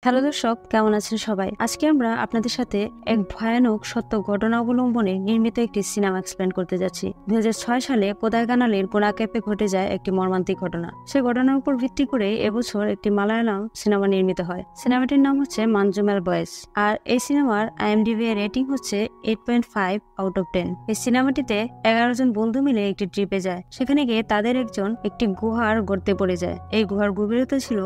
Hello দর্শক, কেমন আছেন সবাই? আজকে আমরা আপনাদের সাথে এক ভয়ানক সত্য ঘটনা অবলম্বনে নির্মিত একটি সিনেমা এক্সপ্লেন করতে যাচ্ছি। 2006 সালে কোদাইকানালের কোনাক্যাপে ঘটে যায় একটি মর্মান্তিক ঘটনা। সেই ঘটনার উপর ভিত্তি করে এবছর একটি মালায়ালাম সিনেমা নির্মিত হয়। সিনেমাটির নাম হচ্ছে মানজুমেল বয়েস। আর এই সিনেমার IMDb এর রেটিং হচ্ছে 8.5 আউট অফ 10। এই সিনেমাটিতে 11 জন বন্ধু মিলে একটি ট্রিপে যায়। সেখানে গিয়ে তাদের একজন একটি গুহার গর্তে পড়ে যায়। এই গুহার গভীরতা ছিল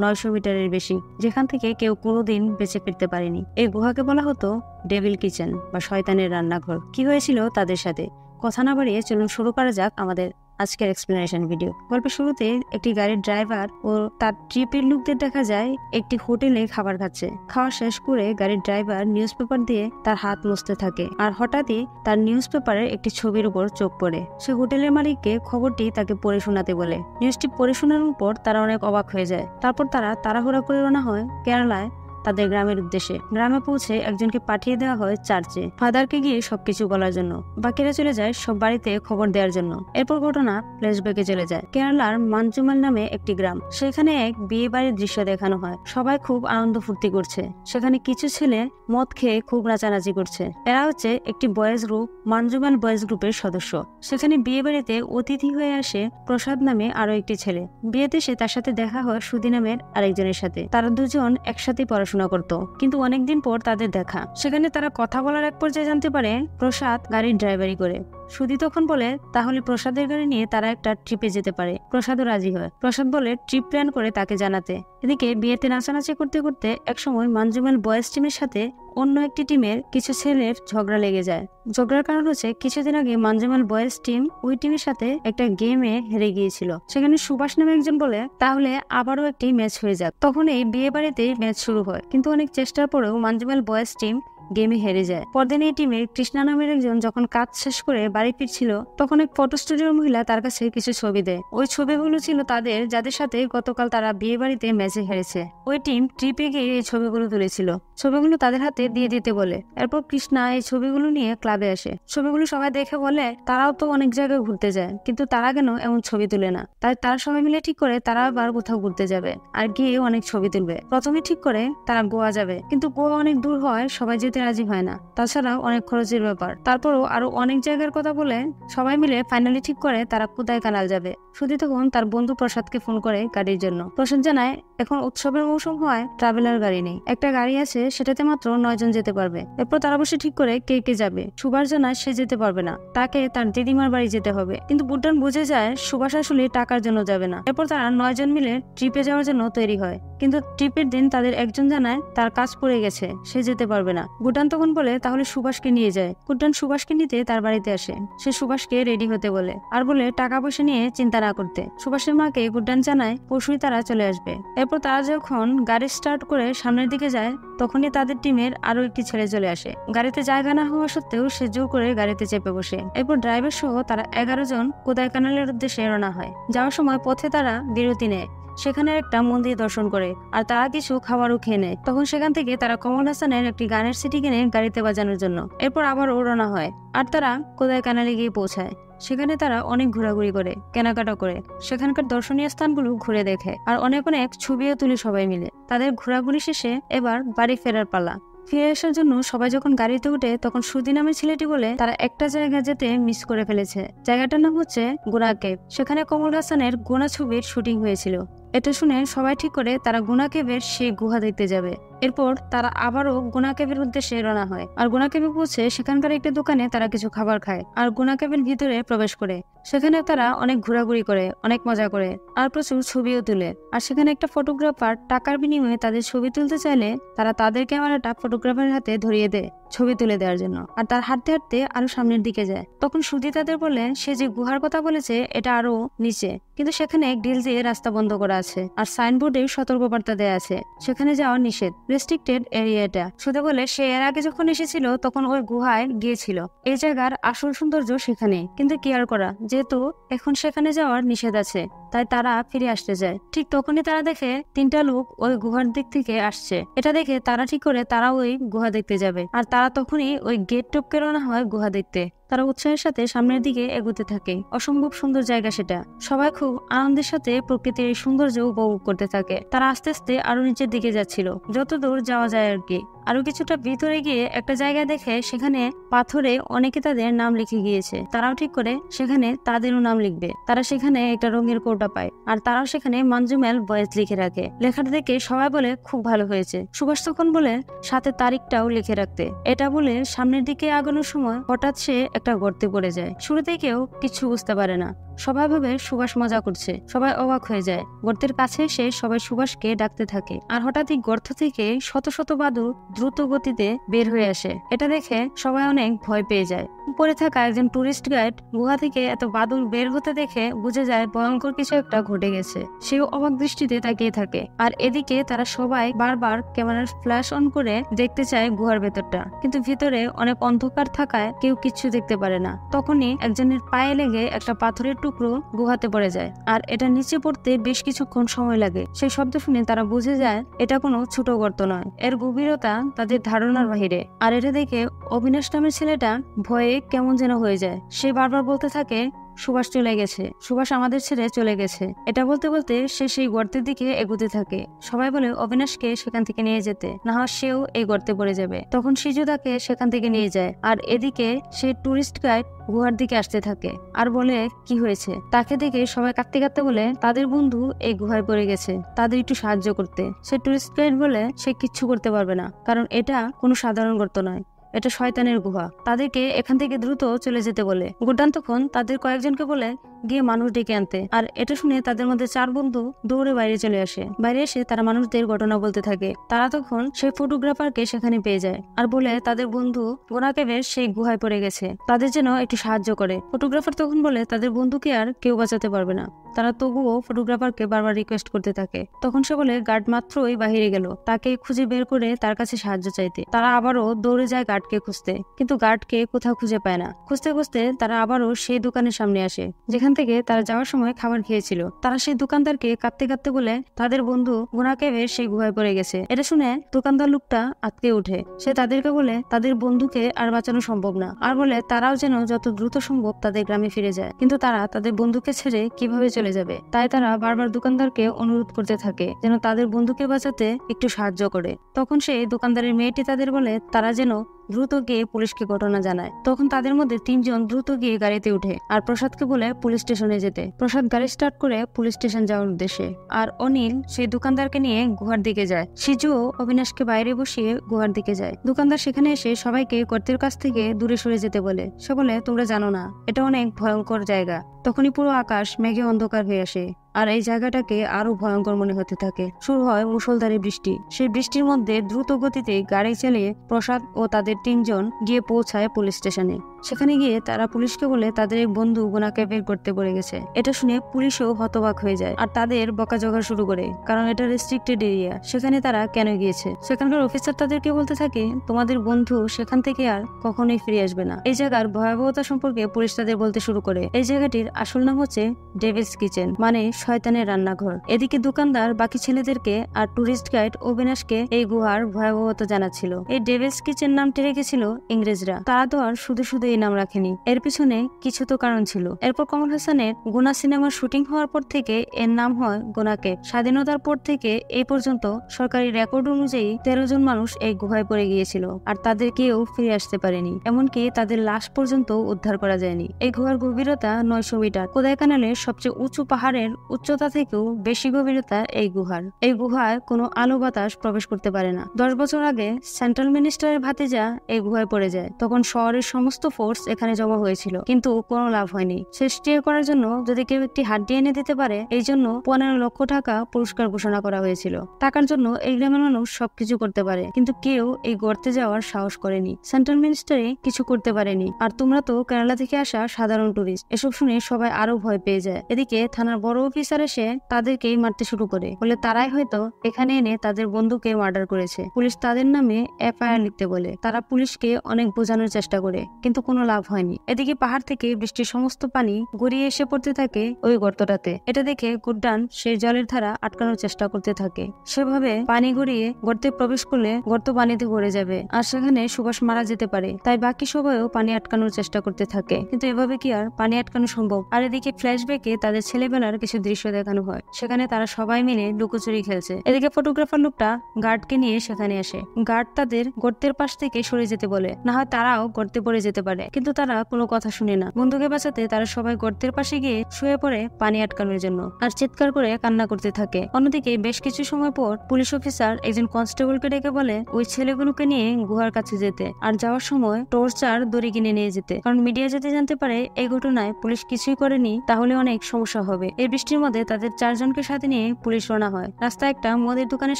900 মিটারের বেশি, যেখান থেকে কেউ কোনোদিন বেঁচে ফিরতে পারেনি। এই গুহাকে বলা হতো ডেভিল কিচেন বা শয়তানের রান্নাঘর। কি হয়েছিল তাদের সাথে? কথা না বাড়িয়ে চলুন শুরু করা যাক আমাদের আজকের এক্সপ্লেনেশন ভিডিও। গল্পের শুরুতে একটি গাড়ির ড্রাইভার ও তার ট্রিপের লোকদের দেখা যায় একটি হোটেলে খাবার খাচ্ছে। খাওয়া শেষ করে গাড়ির ড্রাইভার নিউজ পেপার দিয়ে তার হাত মুছতে থাকে, আর হঠাৎই তার নিউজ পেপারের একটি ছবির উপর চোখ পড়ে। সে হোটেলের মালিককে খবরটি তাকে পড়ে শোনাতে বলে। নিউজটি পড়ে শোনানোর পর তারা অনেক অবাক হয়ে যায়। তারপর তারা তাড়াহুড়া করে রওনা হয় কেরালায় তাদের গ্রামের উদ্দেশ্যে। গ্রামে পৌঁছে একজনকে পাঠিয়ে দেওয়া হয় চার্চে ফাদারকে গিয়ে সবকিছু বলার জন্য। বাকিরা চলে যায় সব বাড়িতে খবর দেওয়ার জন্য। এরপর ঘটনা ফ্ল্যাশব্যাকে চলে যায় কেরালার মানজুমাল নামে একটি গ্রাম। সেখানে এক বিয়ে বাড়ির দৃশ্য দেখানো হয়। সবাই খুব আনন্দ ফুর্তি করছে। সেখানে কিছু ছেলে মদ খেয়ে খুব নাচানাচি করছে। এরা হচ্ছে একটি বয়েজ গ্রুপ, মানজুমাল বয়েজ গ্রুপের সদস্য। সেখানে বিয়ে বাড়িতে অতিথি হয়ে আসে প্রসাদ নামে আরো একটি ছেলে। বিয়েতে সে তার সাথে দেখা হয় সুধি নামের আরেকজনের সাথে। তারা দুজন একসাথে পড়াশোনা করত, কিন্তু অনেকদিন পর তাদের দেখা। সেখানে তারা কথা বলার এক পর্যায়ে জানতে পারে প্রসাদ গাড়ির ড্রাইভারি করে। সুধি তখন বলে তাহলে প্রসাদের গাড়ি নিয়ে তারা একটা ট্রিপে যেতে পারে। প্রসাদও রাজি হয়। প্রসাদ বলে ট্রিপ প্ল্যান করে তাকে জানাতে। এদিকে বিয়েতে নাচানাচি করতে করতে একসময় মানজুমেল বয়েজ টিমের সাথে অন্য একটি টিমের কিছু ছেলের ঝগড়া লেগে যায়। ঝগড়ার কারণ হচ্ছে কিছুদিন আগে মানজুমেল বয়েজ টিম ওই টিমের সাথে একটা গেমে হেরে গিয়েছিল। সেখানে সুভাষ নামে একজন বলে তাহলে আবারও একটি ম্যাচ হয়ে যাক। তখন এই বিয়ে বাড়িতেই ম্যাচ শুরু হয়, কিন্তু অনেক চেষ্টার পরেও মানজুমেল বয়েজ টিম গেমে হেরে যায়। পরদিন এই টিমের কৃষ্ণা নামের একজন যখন কাজ শেষ করে বাড়ি ফিরছিল, তখন এক ফটো স্টুডিওর মহিলা তার কাছে কিছু ছবি দেয়। ওই ছবিগুলো ছিল তাদের, যাদের সাথে গতকাল তারা বিয়ে বাড়িতে ম্যাচে হেরেছে। ওই টিম ট্রিপে গিয়ে এই ছবিগুলো তুলেছিল। ছবিগুলো তাদের হাতে দিয়ে দিতে বলে। এরপর কৃষ্ণা এই ছবিগুলো নিয়ে ক্লাবে আসে। ছবিগুলো সবাই দেখে বলে তারাও তো অনেক জায়গায় ঘুরতে যায়, কিন্তু তারা কেন এমন ছবি তুলে না। তাই তারা সবাই মিলে ঠিক করে তারা আবার কোথাও ঘুরতে যাবে আর গিয়ে অনেক ছবি তুলবে। প্রথমে ঠিক করে তারা গোয়া যাবে, কিন্তু গোয়া অনেক দূর হয়, সবাই যেতে রাজি হয় না। তাছাড়াও অনেক খরচের ব্যাপার। তারপরও আরো অনেক জায়গার কথা বলে সবাই মিলে ফাইনালি ঠিক করে তারা কোদাইকানাল যাবে। সুধি তখন তার বন্ধু প্রসাদকে ফোন করে গাড়ির জন্য। প্রসাদ জানায় এখন উৎসবের মৌসুম হয়, ট্রাভেলার গাড়ি নেই। একটা গাড়ি আছে, সেটাতে মাত্র 9 জন যেতে পারবে। এরপর তারা বসে ঠিক করে কে কে যাবে। সুভাষ জানায় সে যেতে পারবে না, তাকে তার দিদিমার বাড়ি যেতে হবে। কিন্তু বুড্ডান বুঝে যায় সুভাষ আসলে টাকার জন্য যাবে না। এরপর তারা 9 জন মিলে ট্রিপে যাওয়ার জন্য তৈরি হয়। কিন্তু ট্রিপের দিন তাদের একজন জানায় তার কাজ পড়ে গেছে, সে যেতে পারবে না। গুড্ডান তখন বলে তাহলে সুভাষকে নিয়ে যায়। গুড্ডান সুভাষকে নিতে তার বাড়িতে আসে। সে সুভাষকে রেডি হতে বলে আর বলে টাকা পয়সা নিয়ে চিন্তা না করতে। সুভাষের মাকে গুড্ডান জানায় পরশুই তারা চলে আসবে। এরপর তারা যখন গাড়ি স্টার্ট করে সামনের দিকে যায়, তখনই তাদের টিমের আরো একটি ছেলে চলে আসে। গাড়িতে জায়গা না হওয়া সত্ত্বেও সে জোর করে গাড়িতে চেপে বসে। এরপর ড্রাইভার সহ তারা 11 জন কোদাইকানালের উদ্দেশ্যে রওনা হয়। যাওয়ার সময় পথে তারা বিরতি নেয়। সেখানে একটা মন্দির দর্শন করে আর তারা কিছু খাবারও খেয়ে নেয়। তখন সেখান থেকে তারা কমল হাসানের একটি গানের সিডি কিনে গাড়িতে বাজানোর জন্য। এরপর আবার রওনা হয় আর তারা কোদাইকানালে গিয়ে পৌঁছায়। সেখানে তারা অনেক ঘোরাঘুরি করে, কেনাকাটা করে, সেখানকার দর্শনীয় স্থানগুলো ঘুরে দেখে আর অনেক অনেক ছবিও তুলে সবাই মিলে। তাদের ঘোরাঘুরি শেষে এবার বাড়ি ফেরার পালা। ফিরে আসার জন্য সবাই যখন গাড়িতে উঠে, তখন সুধি নামের ছেলেটি বলে তারা একটা জায়গা যেতে মিস করে ফেলেছে। জায়গাটার নাম হচ্ছে গুনা কেভ। সেখানে কমল হাসানের গুনা ছবির শুটিং হয়েছিল। এটা শুনে সবাই ঠিক করে তারা গুনা কেভের সেই গুহা দেখতে যাবে। এরপর তারা আবারও গুনা কেভের উদ্দেশ্যে রওনা হয় আর গুনা কেভে পৌঁছে সেখানকার একটি দোকানে তারা কিছু খাবার খায় আর গুনা কেভের ভিতরে প্রবেশ করে। সেখানে তারা অনেক ঘোরাঘুরি করে, অনেক মজা করে আর প্রচুর ছবিও তুলে। আর সেখানে একটা ফটোগ্রাফার টাকার বিনিময়ে তাদের ছবি তুলতে চাইলে তারা তাদের ক্যামেরাটা ফটোগ্রাফারের হাতে ধরিয়ে দেয় ছবি তুলে দেওয়ার জন্য। আর তার হাঁটতে হাঁটতে আরো সামনের দিকে যায়। তখন সুধি তাদের বলে সে যে গুহার কথা বলেছে এটা আরো নিচে, কিন্তু সেখানে গ্রিল দিয়ে রাস্তা বন্ধ করা আছে আর সাইনবোর্ডে সতর্কবার্তা দেয়া আছে সেখানে যাওয়া নিষেধ, রেস্ট্রিক্টেড এরিয়া এটা। সুধি বলে সে এর আগে যখন এসেছিল তখন ওই গুহায় গিয়েছিল। এই জায়গার আসল সৌন্দর্য সেখানে, কিন্তু কি আর করা, যেহেতু এখন সেখানে যাওয়ার নিষেধ আছে তাই তারা ফিরে আসতে যায়। ঠিক তখনই তারা দেখে 3টা লোক ওই গুহার দিক থেকে আসছে। এটা দেখে তারা ঠিক করে তারা ওই গুহা দেখতে যাবে আর তারা তখনই ওই গেট টপকে রওনা হয় গুহা দেখতে। তারা উৎসাহের সাথে সামনের দিকে এগোতে থাকে। অসম্ভব সুন্দর জায়গা সেটা। সবাই খুব আনন্দের সাথে প্রকৃতির এই সৌন্দর্য উপভোগ করতে থাকে। তারা আস্তে আস্তে আরো নিচের দিকে যাচ্ছিল, যত দূর যাওয়া যায় আর কি। আরো কিছুটা ভিতরে গিয়ে একটা জায়গা দেখে সেখানে পাথরে অনেকে তাদের নাম লিখে গিয়েছে। তারাও ঠিক করে সেখানে তাদেরও নাম লিখবে। তারা সেখানে একটা রঙের কৌটা পায়, আর তারাও সেখানে মঞ্জুমেল ভয়েস লিখে রাখে। লেখাটা দেখে সবাই বলে খুব ভালো হয়েছে। সুভাষ তখন বলে সাথে তারিখটাও লিখে রাখতে। এটা বলে সামনের দিকে আগানোর সময় হঠাৎ সে একটা গর্তে পড়ে যায়। শুরুতে কেউ কিছু বুঝতে পারে না, সবাই ভাবে সুভাষ মজা করছে। সবাই অবাক হয়ে যায়। গর্তের কাছে এসে সবাই সুভাষকে ডাকতে থাকে, আর হঠাৎই গর্ত থেকে শত শত বাদুড় দ্রুত গতিতে বের হয়ে আসে। এটা দেখে সবাই অনেক ভয় পেয়ে যায়। উপরে থাকা একজন টুরিস্ট গাইড গুহা থেকে এত বাদুড় বের হতে দেখে বুঝে যায় ভয়ঙ্কর কিছু একটা ঘটে গেছে। সেও অবাক দৃষ্টিতে তাকিয়ে থাকে, আর এদিকে তারা সবাই বারবার ক্যামেরার ফ্ল্যাশ অন করে দেখতে চায় গুহার ভেতরটা, কিন্তু ভিতরে অনেক অন্ধকার থাকায় কেউ কিছু দেখতে পারে না। তখনই একজনের পায়ে লেগে একটা পাথরের টুকরো গুহাতে পড়ে যায়, আর এটা নিচে পড়তে বেশ কিছুক্ষণ সময় লাগে। সেই শব্দ শুনে তারা বুঝে যায় এটা কোনো ছোট গর্ত নয়, এর গভীরতা তাদের ধারণার বাহিরে। আর এটা দেখে অবিনাশ নামের ছেলেটা ভয়ে কেমন যেন হয়ে যায়। সে বারবার বলতে থাকে সুভাষ চলে গেছে, সুভাষ আমাদের ছেড়ে চলে গেছে। এটা বলতে বলতে সে সেই গর্তের দিকে এগোতে থাকে। সবাই বলে অবিনাশকে সেখান থেকে নিয়ে যেতে, না হয় সেও এই গর্তে পড়ে যাবে। তখন সিজু তাকে সেখান থেকে নিয়ে যায়, আর এদিকে সে টুরিস্ট গাইড গুহার দিকে আসতে থাকে আর বলে কি হয়েছে। তাকে দেখে সবাই কাঁদতে কাঁদতে বলে তাদের বন্ধু এই গুহায় পড়ে গেছে, তাদের একটু সাহায্য করতে। সে টুরিস্ট গাইড বলে সে কিচ্ছু করতে পারবে না, কারণ এটা কোনো সাধারণ গর্ত নয়, এটা শয়তানের গুহা। তাদেরকে এখান থেকে দ্রুত চলে যেতে বলে। গুড্ডান তখন তাদের কয়েকজনকে বলে গিয়ে মানুষ ডেকে আনতে। আর এটা শুনে তাদের মধ্যে 4 বন্ধু দৌড়ে বাইরে চলে আসে। বাইরে এসে তারা মানুষদের ঘটনা বলতে থাকে। তারা তখন সেই ফটোগ্রাফারকে সেখানে পেয়ে যায়, আর বলে তাদের বন্ধু গোনাকেবের সেই গুহায় পড়ে গেছে, তাদের যেন একটু সাহায্য করে। ফটোগ্রাফার তখন বলে তাদের বন্ধুকে আর কেউ বাঁচাতে পারবে না। তারা তবুও ফটোগ্রাফারকে বারবার রিকোয়েস্ট করতে থাকে। তখন সে বলে গার্ড মাত্রই বাহিরে গেল, তাকে খুঁজে বের করে তার কাছে সাহায্য চাইতে। তারা আবারও দৌড়ে যায় গার্ডকে খুঁজতে, কিন্তু গার্ডকে কোথাও খুঁজে পায় না। খুঁজতে খুঁজতে তারা আবারও সেই দোকানের সামনে আসে যেখান থেকে তারা যাওয়ার সময় খাবার খেয়েছিল। তারা সেই দোকানদারকে কাঁদতে কাঁদতে বলে তাদের বন্ধু গোনাকেবের সেই গুহায় পড়ে গেছে। এটা শুনে দোকানদার লোকটা আটকে উঠে। সে তাদেরকে বলে তাদের বন্ধুকে আর বাঁচানো সম্ভব না, আর বলে তারাও যেন যত দ্রুত সম্ভব তাদের গ্রামে ফিরে যায়। কিন্তু তারা তাদের বন্ধুকে ছেড়ে কিভাবে চলে যাবে। তাই তারা বারবার দোকানদারকে অনুরোধ করতে থাকে যেন তাদের বন্ধুকে বাঁচাতে একটু সাহায্য করে। তখন সেই দোকানদারের মেয়েটি তাদের বলে তারা যেন দ্রুত গিয়ে পুলিশকে ঘটনা জানায়। তখন তাদের মধ্যে 3 জন দ্রুত গিয়ে গাড়িতে উঠে আর প্রসাদকে বলে পুলিশ স্টেশনে যেতে। প্রসাদ গাড়ি স্টার্ট করে পুলিশ স্টেশন যাওয়ার উদ্দেশ্যে, আর অনিল সেই দোকানদারকে নিয়ে গুহার দিকে যায়। সিজুও অবিনাশকে বাইরে বসিয়ে গুহার দিকে যায়। দোকানদার সেখানে এসে সবাইকে গর্তের কাছ থেকে দূরে সরে যেতে বলে। সে বলে তোমরা জানো না, এটা অনেক ভয়ঙ্কর জায়গা। তখনই পুরো আকাশ মেঘে অন্ধকার হয়ে আসে, আর এই জায়গাটাকে আরো ভয়ঙ্কর মনে হতে থাকে। শুরু হয় মুষলধারে বৃষ্টি। সেই বৃষ্টির মধ্যে দ্রুত গতিতে গাড়ি চালিয়ে প্রসাদ ও তাদের 3 জন গিয়ে পৌঁছায় পুলিশ স্টেশনে। সেখানে গিয়ে তারা পুলিশকে বলে তাদের এক বন্ধু গোনাকেবে করতে পড়ে গেছে। এটা শুনে পুলিশও হতবাক হয়ে যায় আর তাদের বকাঝকা শুরু করে, কারণ এটা রেস্ট্রিক্টেড এরিয়া, সেখানে তারা কেন গিয়েছে। সেখানকার অফিসার তাদেরকে বলতে থাকে তোমাদের বন্ধু সেখান থেকে আর কখনোই ফিরে আসবে না। এই জায়গার ভয়াবহতা সম্পর্কে পুলিশ তাদের বলতে শুরু করে। এই জায়গাটির আসল নাম হচ্ছে ডেভিলস কিচেন, মানে শয়তানের রান্নাঘর। এদিকে দোকানদার বাকি ছেলেদেরকে আর টুরিস্ট গাইড অবিনাশকে এই গুহার ভয়াবহতা জানাচ্ছিল। এই ডেভিলস কিচেন নামটি রেখেছিল ইংরেজরা। তারা তো আর শুধু শুধু এই নাম রাখেনি, এর পিছনে কিছু তো কারণ ছিল। এরপর কমল হাসানের গুনা সিনেমার শুটিং হওয়ার পর থেকে এর নাম হয় গোনাকেব। স্বাধীনতার পর থেকে এই পর্যন্ত সরকারি রেকর্ড অনুযায়ী 13 জন মানুষ এই গুহায় পড়ে গিয়েছিল, আর তাদের কেউ ফিরে আসতে পারেনি। এমনকি তাদের লাশ পর্যন্ত উদ্ধার করা যায়নি। এই গুহার গভীরতা 900 মিটার। কোদাইকানালের সবচেয়ে উঁচু পাহাড়ের উচ্চতা থেকেও বেশি গভীরতা এই গুহার। এই গুহায় কোনো আলো বাতাস প্রবেশ করতে পারে না। 10 বছর আগে সেন্ট্রাল মিনিস্টারের ভাতিজা এই গুহায় পড়ে যায়। তখন শহরের সমস্ত ফোর্স এখানে জমা হয়েছিল, কিন্তু কোনো লাভ হয়নি। সে স্টিয়ার করার জন্য যদি কেউ একটি হাড্ডি এনে দিতে পারে, এই জন্য 15 লক্ষ টাকা পুরস্কার ঘোষণা করা হয়েছিল। টাকার জন্য এই গ্রামের মানুষ সবকিছু করতে পারে, কিন্তু কেউ এই গর্তে যাওয়ার সাহস করেনি। সেন্ট্রাল মিনিস্টারে কিছু করতে পারেনি, আর তোমরা তো কেরালা থেকে আসা সাধারণ টুরিস্ট। এসব শুনে সবাই আরো ভয় পেয়ে যায়। এদিকে থানার বড় অফিসার এসে তাদেরকেই মারতে শুরু করে, বলে তারাই হয়তো এখানে এনে তাদের বন্ধুকে মার্ডার করেছে। পুলিশ তাদের নামে এফআইআর লিখতে বলে। তারা পুলিশকে অনেক বোঝানোর চেষ্টা করে, কিন্তু কোনো লাভ হয়নি। এদিকে পাহাড় থেকে বৃষ্টির সমস্ত পানি গড়িয়ে এসে পড়তে থাকে ওই গর্তটাতে। এটা দেখে গুড্ডান সেই জলের ধারা আটকানোর চেষ্টা করতে থাকে। সেভাবে পানি গড়িয়ে গর্তে প্রবেশ করলে গর্ত পানিতে ভরে যাবে আর সেখানে সুভাষ মারা যেতে পারে। তাই বাকি সবাইও পানি আটকানোর চেষ্টা করতে থাকে, কিন্তু এভাবে কি আর পানি আটকানো সম্ভব? আর এদিকে ফ্ল্যাশব্যাকে তাদের ছেলেবেলার কিছু দৃশ্য দেখানো হয়। সেখানে তারা সবাই মিলে লুকোচুরি খেলছে। এদিকে ফটোগ্রাফার লোকটা গার্ডকে নিয়ে সেখানে আসে। গার্ড তাদের গর্তের পাশ থেকে সরে যেতে বলে, না হয় তারাও গর্তে পড়ে যেতে পারে, কিন্তু তারা কোনো কথা শুনে না। বন্ধুকে বাঁচাতে তারা সবাই গর্তের পাশে গিয়ে শুয়ে পড়ে পানি আটকানোর জন্য আর চিৎকার করে কান্না করতে থাকে। অন্যদিকে বেশ কিছু সময় পর পুলিশ অফিসার একজন কনস্টেবলকে ডেকে বলে ওই ছেলেগুলোকে নিয়ে গুহার কাছে যেতে আর যাওয়ার সময় টর্চার দড়ি কিনে নিয়ে যেতে, কারণ মিডিয়া যদি জানতে পারে এই ঘটনায় পুলিশ কিছুই করেনি তাহলে অনেক সমস্যা হবে। এই বৃষ্টির মধ্যে তাদের 4 জনকে সাথে নিয়ে পুলিশ রওনা হয়। রাস্তায় একটা মদের দোকানের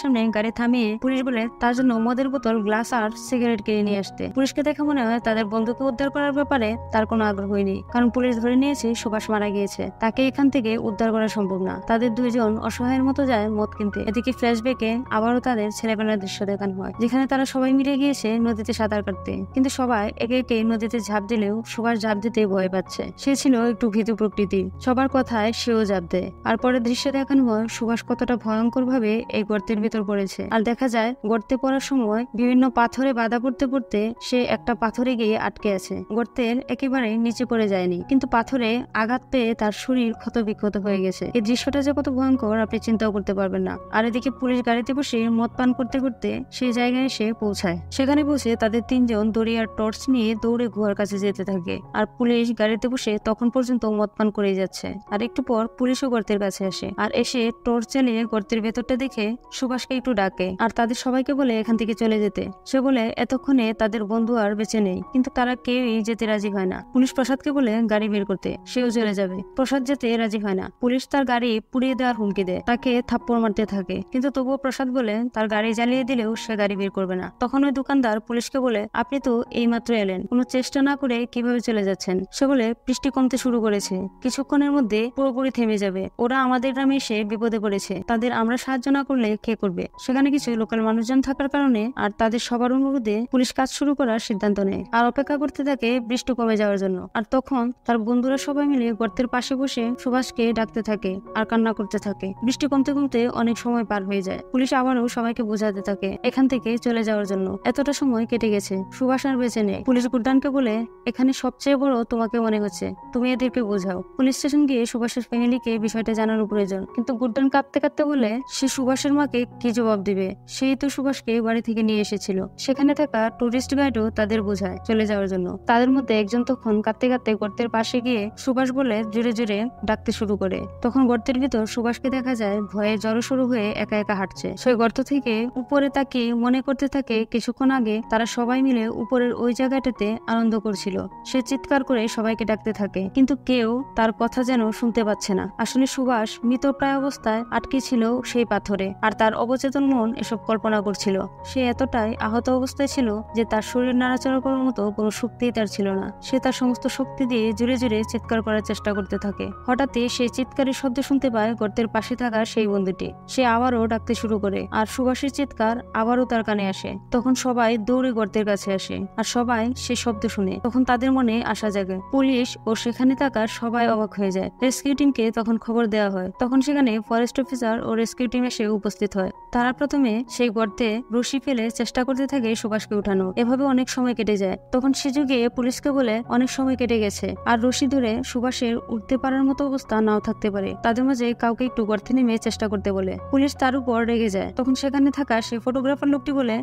সামনে গাড়ি থামিয়ে পুলিশ বলে তার জন্য মদের বোতল, গ্লাস আর সিগারেট কিনে নিয়ে আসতে। পুলিশকে দেখে মনে হয় তাদের বন্ধুকে উদ্ধার করার ব্যাপারে তার কোনো আগ্রহই নেই, কারণ পুলিশ ধরে নিয়েছে সুভাষ মারা গিয়েছে, তাকে এখান থেকে উদ্ধার করা সম্ভব না। তাদের 2 জন অসহায়ের মতো যায় মদ কিনতে। এদিকে ফ্ল্যাশব্যাকে আবারও তাদের ছেলেবেলার দৃশ্য দেখানো হয়, যেখানে তারা সবাই মিলে গিয়েছে নদীতে সাঁতার কাটতে, কিন্তু সবাই একে একে নদীতে ঝাঁপ দিলেও সুভাষ ঝাঁপ দিতে ভয় পাচ্ছে। সে ছিল একটু ভীতু প্রকৃতির, সবার কথায় সেও ঝাঁপ দেয়। আর পরের দৃশ্যে দেখানো হয় সুভাষ কতটা ভয়ঙ্কর ভাবে এই গর্তের ভিতর পড়েছে। আর দেখা যায় গর্তে পড়ার সময় বিভিন্ন পাথরে বাধা পড়তে পড়তে সে একটা পাথরে গিয়ে আটকে আছে। গর্তের একেবারে নিচে পড়ে যায়নি, কিন্তু পাথরে আঘাত পেয়ে তার শরীর ক্ষত বিক্ষত হয়ে গেছে। এই দৃশ্যটা যে কত ভয়ঙ্কর আপনি চিন্তাও করতে পারবেন না। আর এদিকে পুলিশ গাড়িতে বসে মদ পান করতে করতে সেই জায়গায় এসে পৌঁছায়। সেখানে বসে তাদের 3 জন দড়ি আর টর্চ নিয়ে দৌড়ে গুহার কাছে যেতে থাকে। আর পুলিশ গাড়িতে বসে তখন পর্যন্ত মদ পান করেই যাচ্ছে। আর একটু পর পুলিশও গর্তের কাছে আসে আর এসে টর্চ চালিয়ে গর্তের ভেতরটা দেখে সুভাষকে একটু ডাকে আর তাদের সবাইকে বলে এখান থেকে চলে যেতে। সে বলে এতক্ষণে তাদের বন্ধু আর বেঁচে নেই, কিন্তু তারা কেউই যেতে রাজি হয় না। পুলিশ প্রসাদকে বলে গাড়ি বের করতে, সেও চলে যাবে। প্রসাদ যেতে রাজি হয় না। পুলিশ তার গাড়ি পুড়িয়ে দেওয়ার হুমকি দেয়, তাকে থাপ্পড় মারতে থাকে, কিন্তু তবুও প্রসাদ বলে তার গাড়ি জ্বালিয়ে দিলেও সে গাড়ি বের করবে না। তখন ওই দোকানদার পুলিশকে বলে আপনি তো এইমাত্র এলেন, কোনো চেষ্টা না করে কিভাবে চলে যাচ্ছেন? সে বলে বৃষ্টি কমতে শুরু করেছে, কিছুক্ষণের মধ্যে পুরোপুরি থেমে যাবে। ওরা আমাদের গ্রামে এসে বিপদে পড়েছে, তাদের আমরা সাহায্য না করলে কে করবে? সেখানে কিছু লোকাল মানুষজন থাকার কারণে আর তাদের সবার অনুরোধে পুলিশ কাজ শুরু করার সিদ্ধান্ত নেয় আর অপেক্ষা করতে থাকে বৃষ্টি কমে যাওয়ার জন্য। আর তখন তার বন্ধুরা সবাই মিলে গর্তের পাশে বসে সুভাষকে ডাকতে থাকে আর কান্না করতে থাকে। বৃষ্টি কমতে কমতে অনেক সময় পার হয়ে যায়। পুলিশ আবারও সবাইকে বোঝাতে থাকে এখান থেকে চলে যাওয়ার জন্য। এতটা সময় কেটে গেছে, সুভাষ আর বেঁচে নেই। পুলিশ গুড্ডানকে বলে এখানে সবচেয়ে বড় তোমাকে মনে হচ্ছে, তুমি এদেরকে বোঝাও। পুলিশ স্টেশন গিয়ে সুভাষের ফ্যামিলিকে বিষয়টা জানানো প্রয়োজন, কিন্তু গুড্ডান কাঁদতে কাঁদতে বলে সে সুভাষের মাকে কি জবাব দিবে? সেই তো সুভাষকে বাড়ি থেকে নিয়ে এসেছিল। সেখানে থাকা টুরিস্ট গাইডও তাদের বোঝায় চলে যাওয়ার জন্য। তাদের মধ্যে একজন তখন কাঁদতে কাঁদতে গর্তের পাশে গিয়ে সুভাষ বলে জোরে জোরে ডাকতে শুরু করে। তখন গর্তের ভিতর সুভাষকে দেখা যায় ভয়ে জড়সড় হয়ে একা একা হাঁটছে। সেই গর্ত থেকে উপরে তাকিয়ে মনে করতে থাকে কিছুক্ষণ আগে তারা সবাই মিলে উপরের ওই জায়গাটাতে আনন্দ করছিল। সে চিৎকার করে সবাইকে ডাকতে থাকে, কিন্তু কেউ তার কথা যেন শুনতে পাচ্ছে না। আসলে সুভাষ মৃতপ্রায় অবস্থায় আটকে ছিল সেই পাথরে, আর তার অবচেতন মন এসব কল্পনা করছিল। সে এতটাই আহত অবস্থায় ছিল যে তার শরীর নাড়াচাড়া করার মতো কোনো শক্তিই তার ছিল না। সে তার সমস্ত শক্তি দিয়ে জোরে জোরে চিৎকার করার চেষ্টা করতে থাকে। হঠাৎই সেই চিৎকারের শব্দ শুনতে পায় গর্তের পাশে থাকা সেই বন্ধুটি। সে আবারও ডাকতে শুরু করে আর সুভাষের চিৎকার আবারও তার কানে আসে। তখন সবাই দৌড়ে গর্তের কাছে আসে আর সবাই সে শব্দ শুনে তখন তাদের মনে আশা জাগে। পুলিশ ও সেখানে থাকা সবাই অবাক হয়ে যায়। রেস্কিউ টিমকে তখন খবর দেওয়া হয়। তখন সেখানে ফরেস্ট অফিসার ও রেস্কিউ টিম এসে উপস্থিত হয়। তারা প্রথমে সেই গর্তে রশি ফেলে চেষ্টা করতে থাকে সুভাষকে উঠানো। এভাবে অনেক সময় কেটে যায়। তখন সে যুগে পুলিশকে বলে অনেক সময় কেটে গেছে আর রশি ধরে সুভাষের উঠতে পারার মতো অবস্থা নাও থাকতে পারে। তাদের মাঝে কাউকে একটু গর্তে নেমে চেষ্টা করতে বলে। পুলিশ তার উপর রেগে যায়। তখন সেখানে থাকা সেই ফটোগ্রাফার লোকটি বলে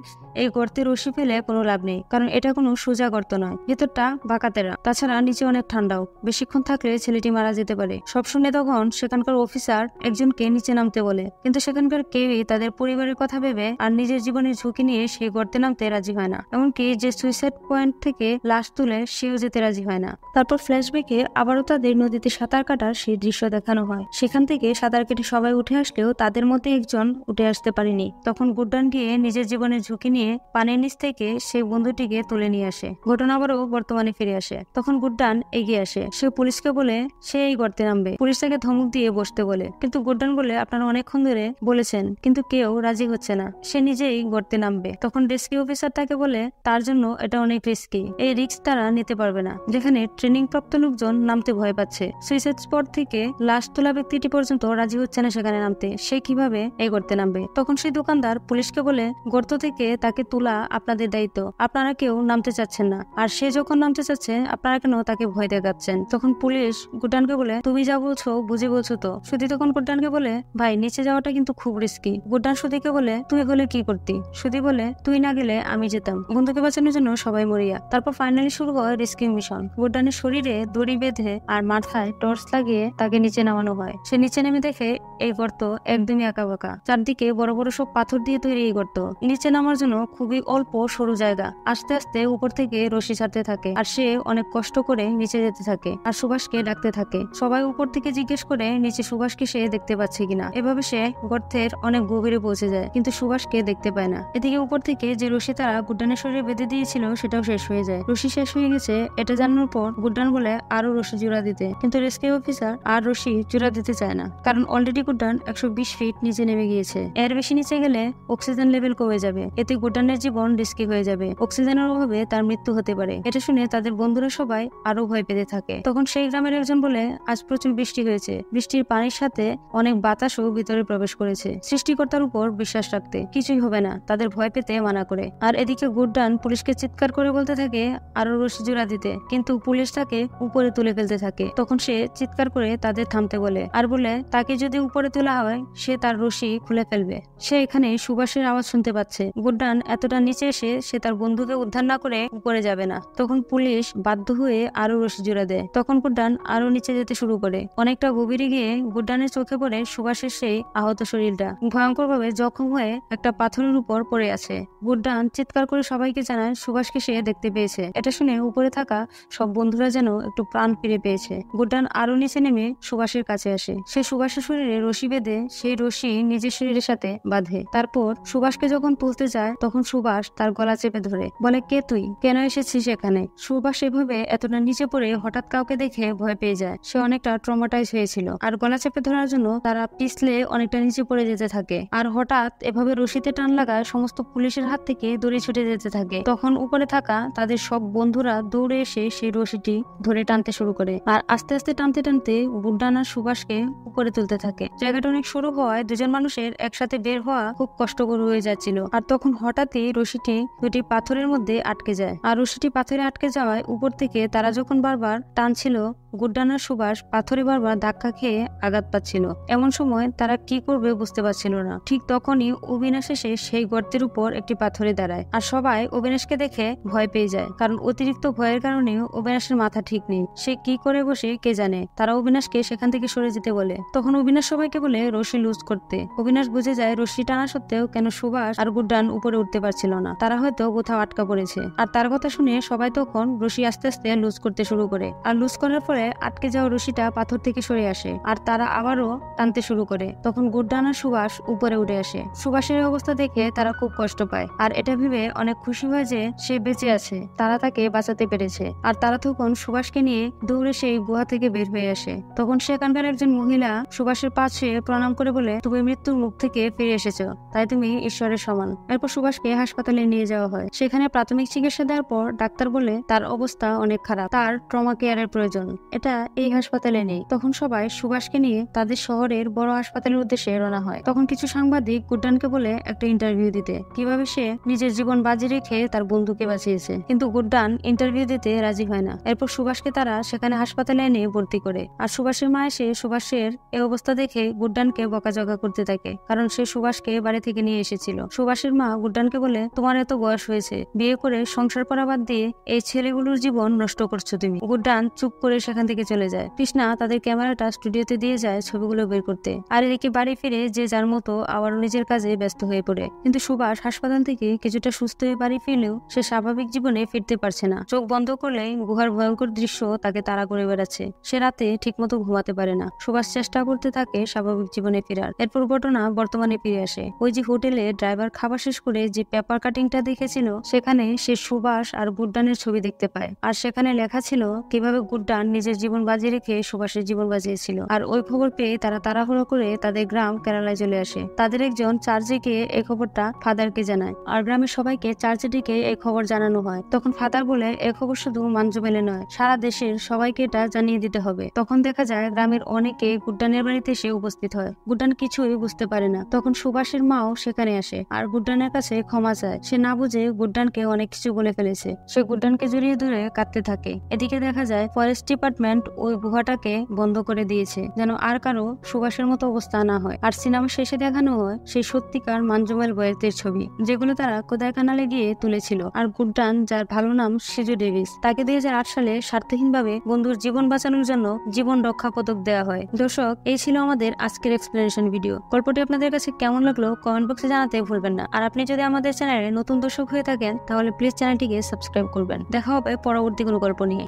এই গর্তে রশি ফেলে কোনো লাভ নেই, কারণ এটা কোনো সোজা গর্ত নয়, ভেতরটা বাঁকাতেরা, তাছাড়া নিচে অনেক ঠান্ডাও, বেশিক্ষণ থাকলে ছেলেটি মারা যেতে পারে। সব শুনে তখন সেখানকার অফিসার একজনকে নিচে নামতে বলে, কিন্তু সেখানকার কেউই তাদের পরিবারের কথা ভেবে আর নিজের জীবনের ঝুঁকি নিয়ে সেই গর্তে নামতে রাজি হয় না। এমনকি যে সুইসাইড পয়েন্ট থেকে লাশ তুলে সেও যেতে রাজি হয় না। তারপর ফ্ল্যাশব্যাকে আবারও তাদের নদীতে সাঁতার কাটার সেই দৃশ্য দেখানো হয়। সেখান থেকে সাঁতার কেটে সবাই উঠে আসলেও তাদের মধ্যে একজন উঠে আসতে পারেনি। তখন গুড্ডান গিয়ে নিজের জীবনের ঝুঁকি নিয়ে পানির নিচ থেকে সেই বন্ধুটিকে তুলে নিয়ে আসে। ঘটনা আবারও বর্তমানে ফিরে আসে। তখন গুড্ডান এগিয়ে আসে। সে পুলিশকে বলে সে এই গর্তে নামবে। পুলিশ তাকে ধমক দিয়ে বসতে বলে, কিন্তু গুড্ডান বলে আপনারা অনেকক্ষণ ধরে বলেছেন, কিন্তু কেউ রাজি হচ্ছে না, সে নিজেই গর্তে নামবে। তখন রেস্কিউ অফিসার তাকে বলে তার জন্য এটা অনেক রিস্কি, এই রিস্ক রিস্ক তারা নিতে পারবে না, যেখানে ট্রেনিং প্রাপ্ত লোকজন নামতে ভয় পাচ্ছে। সুইসাইড স্পট থেকে লাশ তোলা ব্যক্তিটি পর্যন্ত রাজি হচ্ছে না সেখানে নামতে। সে কিভাবে এই গর্তে নামবে? তখন সেই দোকানদার পুলিশকে বলে, গর্ত থেকে তাকে তোলা আপনাদের দায়িত্ব, আপনারা কেউ নামতে চাচ্ছেন না, আর সে যখন নামতে চাচ্ছে আপনারা কেন তাকে ভয় দেখাচ্ছেন? তখন পুলিশ গুড্ডানকে বলে, তুমি যা বলছো বুঝে বলছো তো? সুধি তখন গুড্ডানকে বলে, ভাই নিচে যাওয়াটা কিন্তু খুব রিস্কি। গুড্ডান সুধিকে বলে, তুই হলে কি করতি? সুধি বলে, তুই না গেলে আমি যেতাম, বন্ধুকে বাঁচানোর জন্য সবাই মরিয়া। তারপর ফাইনালি শুরু হয় রেস্কিউ মিশন। গুড্ডানের শরীরে দড়ি বেঁধে আর মাথায় টর্চ লাগিয়ে তাকে নিচে নামানো হয়। সে নিচে নেমে দেখে এই গর্ত একদমই আঁকা বাঁকা, চারদিকে বড় বড় সব পাথর দিয়ে তৈরি এই গর্ত। নিচে নামার জন্য খুবই অল্প সরু জায়গা। আস্তে আস্তে উপর থেকে রশি ছাড়তে থাকে আর সে অনেক কষ্ট করে নিচে যেতে থাকে আর সুভাষকে ডাকতে থাকে। সবাই উপর থেকে জিজ্ঞেস করে নিচে সুভাষকে সে দেখতে পাচ্ছে কিনা। এভাবে সে গর্তের অনেক গভীরে পৌঁছে যায়, কিন্তু সুভাষকে দেখতে পায় না। এদিকে উপর থেকে যে রশি তারা গুড্ডানের শরীরে বেঁধে দিয়েছিল সেটাও শেষ হয়ে যায়। রশি শেষ হয়ে গেছে এটা জানানোর পর গুড্ডান বলে আরো রশি জোড়া দিতে, কিন্তু রেস্কিউ অফিসার আর রশি জোড়া দিতে চায় না, কারণ অলরেডি গুড্ডান 120 ফিট নিচে নেমে গিয়েছে। এর বেশি নিচে গেলে অক্সিজেন লেভেল কমে যাবে, এতে গুড্ডানের জীবন রিস্কি হয়ে যাবে, অক্সিজেনের অভাবে তার মৃত্যু হতে পারে। এটা শুনে তাদের বন্ধুরা সবাই আরো ভয় পেতে থাকে। তখন সেই গ্রামের একজন বলে, আজ প্রচুর বৃষ্টি হয়েছে, বৃষ্টির পানির সাথে অনেক বাতাসও ভিতরে প্রবেশ করেছে, সৃষ্টিকর্তার উপর বিশ্বাস রাখতে, কিছুই হবে না, তাদের ভয় পেতে মানা করে। আর এদিকে গুড্ডান পুলিশকে চিৎকার করে বলতে থাকে আরো রশি জোড়া দিতে, কিন্তু পুলিশ তাকে উপরে তুলে ফেলতে থাকে। তখন সে চিৎকার করে তাদের থামতে বলে আর বলে তাকে যদি উপরে তোলা হয় সে তার রশি খুলে ফেলবে। সে এখানে সুভাষের আওয়াজ শুনতে পাচ্ছে। গুড্ডান এতটা নিচে এসে সে তার বন্ধুকে উদ্ধার না করে উপরে যাবে না। তখন পুলিশ বাধ্য হয়ে আরো রশি জোড়া দেয়। তখন গুড্ডান আরো নিচে যেতে শুরু করে। অনেকটা গভীরে গিয়ে গুড্ডানের চোখে পড়ে সুভাষের সেই আহত শরীরটা ভয়ঙ্কর ভাবে জখম হয়ে একটা পাথরের উপর পড়ে আছে। গুড্ডান চিৎকার করে সবাইকে জানায় সুভাষকে সে দেখতে পেয়েছে। এটা শুনে উপরে থাকা সব বন্ধুরা যেন একটু প্রাণ ফিরে পেয়েছে। গুড্ডান আরো নিচে নেমে সুভাষের কাছে আসে। সে সুভাষের শরীরে রশি বেঁধে সেই রশি নিজের শরীরের সাথে বাঁধে। তারপর সুভাষকে যখন তুলতে যায় তখন সুভাষ তার গলা চেপে ধরে বলে, কে তুই, কেন এসেছিস এখানে? সুভাষ এভাবে এতটা নিচে পড়ে হঠাৎ কাউকে দেখে ভয় পেয়ে যায়। সে অনেকটা ট্রমাটাইজ হয়েছিল আর গলা চেপে ধরার জন্য তারা পিছলে অনেকটা নিচে পড়ে যেতে থাকে। আর হঠাৎ এভাবে রশিতে টান লাগায় সমস্ত পুলিশের হাত থেকে দড়ি ছুটে যেতে থাকে। তখন উপরে থাকা তাদের সব বন্ধুরা দৌড়ে এসে সেই রশিটি ধরে টানতে শুরু করে আর আস্তে আস্তে টানতে টানতে গুড্ডান আর সুভাষকে উপরে তুলতে থাকে। জায়গাটা অনেক সরু হওয়ায় দুজন মানুষের একসাথে বের হওয়া খুব কষ্টকর হয়ে যাচ্ছিল। আর তখন হঠাৎই রশিটি দুটি পাথরের মধ্যে আটকে যায়। আর রশিটি পাথরে আটকে যাওয়ায় উপর থেকে তারা যখন বারবার টানছিল গুড্ডান আর সুভাষ পাথরে বারবার ধাক্কা খেয়ে আঘাত পাচ্ছিল। এমন সময় তারা কি করবে বুঝতে পারছিল না। ঠিক তখনই অবিনাশ এসে সেই গর্তের উপর একটি পাথরে দাঁড়ায় আর সবাই অবিনাশকে দেখে ভয় পেয়ে যায়, কারণ অতিরিক্ত ভয়ের কারণে অবিনাশের মাথা ঠিক নেই। সে কি করে বসে কে জানে। তারা অবিনাশকে সেখান থেকে সরে যেতে বলে। তখন অবিনাশ সবাইকে বলে রশি লুজ করতে। অবিনাশ বুঝে যায় রশি টানা সত্ত্বেও কেন সুভাষ আর গুড্ডান উপরে উঠতে পারছিল না, তারা হয়তো কোথাও আটকা পড়েছে। আর তার কথা শুনে সবাই তখন রশি আস্তে আস্তে লুজ করতে শুরু করে। আর লুজ করার পরে আটকে যাওয়া রশিটা পাথর থেকে সরে আসে আর তারা আবারও টানতে শুরু করে। তখন গুড্ডান আর সুভাষ উপরে উঠে আসে। সুভাষের অবস্থা দেখে তারা খুব কষ্ট পায় আর এটা ভেবে অনেক খুশি হয় যে সে বেঁচে আছে, তারা তাকে বাঁচাতে পেরেছে। আর তারা তখন সুভাষকে নিয়ে দৌড়ে সেই গুহা থেকে বের হয়ে আসে। তখন সেখানকার একজন মহিলা সুভাষের পাশে প্রণাম করে বলে, তুমি মৃত্যুর মুখ থেকে ফিরে এসেছো, তাই তুমি ঈশ্বরের সমান। এরপর সুভাষকে হাসপাতালে নিয়ে যাওয়া হয়। সেখানে প্রাথমিক চিকিৎসা দেওয়ার পর ডাক্তার বলে তার অবস্থা অনেক খারাপ, তার ট্রমা কেয়ারের প্রয়োজন, এটা এই হাসপাতালে নেই। তখন সবাই সুভাষকে নিয়ে তাদের শহরের বড় হাসপাতালের উদ্দেশ্যে রওনা হয়। তখন কিছু সাংবাদিক গুড্ডানকে বলে একটা ইন্টারভিউ দিতে, কিভাবে সে নিজের জীবন বাজি রেখে তার বন্ধুকে বাঁচিয়েছে, কিন্তু গুড্ডান ইন্টারভিউ দিতে রাজি হয় না। এরপর সুভাষকে তারা সেখানে হাসপাতালে এনে ভর্তি করে। আর সুভাষের মা এসে সুভাষের এই অবস্থা দেখে গুড্ডানকে বকাঝকা করতে থাকে, কারণ সে সুভাষকে বাড়ি থেকে নিয়ে এসেছিল। সুভাষের মা গুড্ডানকে বলে, তোমার এত বয়স হয়েছে, বিয়ে করে সংসার করা বাদ দিয়ে এই ছেলেগুলোর জীবন নষ্ট করছো তুমি। গুড্ডান চুপ করে সেখান থেকে চলে যায়। কৃষ্ণা তাদের ক্যামেরাটা স্টুডিওতে দিয়ে যায় ছবিগুলো বের করতে। আর এদিকে বাড়ি ফিরে যে যার মতো আবারও নিজের কাজে ব্যস্ত হয়ে পড়ে। কিন্তু সুভাষ হাসপাতাল থেকে কিছুটা সুস্থ হয়ে বাড়ি ফিরলেও সে স্বাভাবিক জীবনে ফিরতে পারছে না। চোখ বন্ধ করলেই গুহার ভয়ঙ্কর দৃশ্য তাকে তাড়া করে বেড়াচ্ছে। সে রাতে ঠিকমতো ঘুমাতে পারে না। সুভাষ চেষ্টা করতে থাকে স্বাভাবিক জীবনে ফেরার। এরপর ঘটনা বর্তমানে ফিরে আসে। ওই যে হোটেলে ড্রাইভার খাবার শেষ করে যে পেপার কাটিংটা দেখেছিল সেখানে সে সুভাষ আর গুড্ডানের ছবি দেখতে পায়। আর সেখানে লেখা ছিল কিভাবে গুড্ডান নিজের জীবন বাজি রেখে সুভাষের জীবন বাঁচিয়েছিল। আর ওই খবর পেয়ে তারা তাড়াহুড়ো করে তাদের গ্রাম কেরালায় চলে আসে। তাদের একজন চার্চে গিয়ে এই খবরটা ফাদারকে জানায় আর গ্রামের সবাইকে চার্চে ডেকে এই খবর জানানো হয়। তখন ফাদার বলে এ খবর শুধু মাঞ্জুমেলে নয়, সারা দেশের সবাইকে এটা জানিয়ে দিতে হবে। তখন দেখা যায় গ্রামের অনেকে গুড্ডানের বাড়িতে এসে উপস্থিত হয়। গুড্ডান কিছুই বুঝতে পারে না। তখন সুভাষের মাও সেখানে আসে আর গুড্ডানের কাছে ক্ষমা চায়। সে না বুঝে গুড্ডানকে অনেক কিছু বলে ফেলেছে। সে গুড্ডানকে জড়িয়ে ধরে কাঁদতে থাকে। এদিকে দেখা যায় ফরেস্ট ডিপার্টমেন্ট ওই গুহাটাকে বন্ধ করে দিয়েছে, যেন আর কারো সুভাষের মতো অবস্থা না হয়। আর সিনেমা শেষে দেখানো হয় সেই সত্যিকার মাঞ্জুমেল বয়েতের ছবি, যেগুলো তারা কোদাইকানালে গিয়ে তুলেছিল। আর গুড্ডান, যার ভালো নাম সিজু ডেভিস, তাকে 2008 সালে স্বার্থহীনভাবে বন্ধুর জীবন বাঁচানোর জন্য জীবন রক্ষা পদক দেওয়া হয়। দর্শক, এই ছিল আমাদের আজকের এক্সপ্লেনেশন ভিডিও। গল্পটি আপনাদের কাছে কেমন লাগলো কমেন্ট বক্সে জানাতে ভুলবেন না। আর আপনি যদি আমাদের চ্যানেলে নতুন দর্শক হয়ে থাকেন তাহলে প্লিজ চ্যানেলটিকে সাবস্ক্রাইব করবেন। দেখা হবে পরবর্তী কোনো গল্প নিয়ে।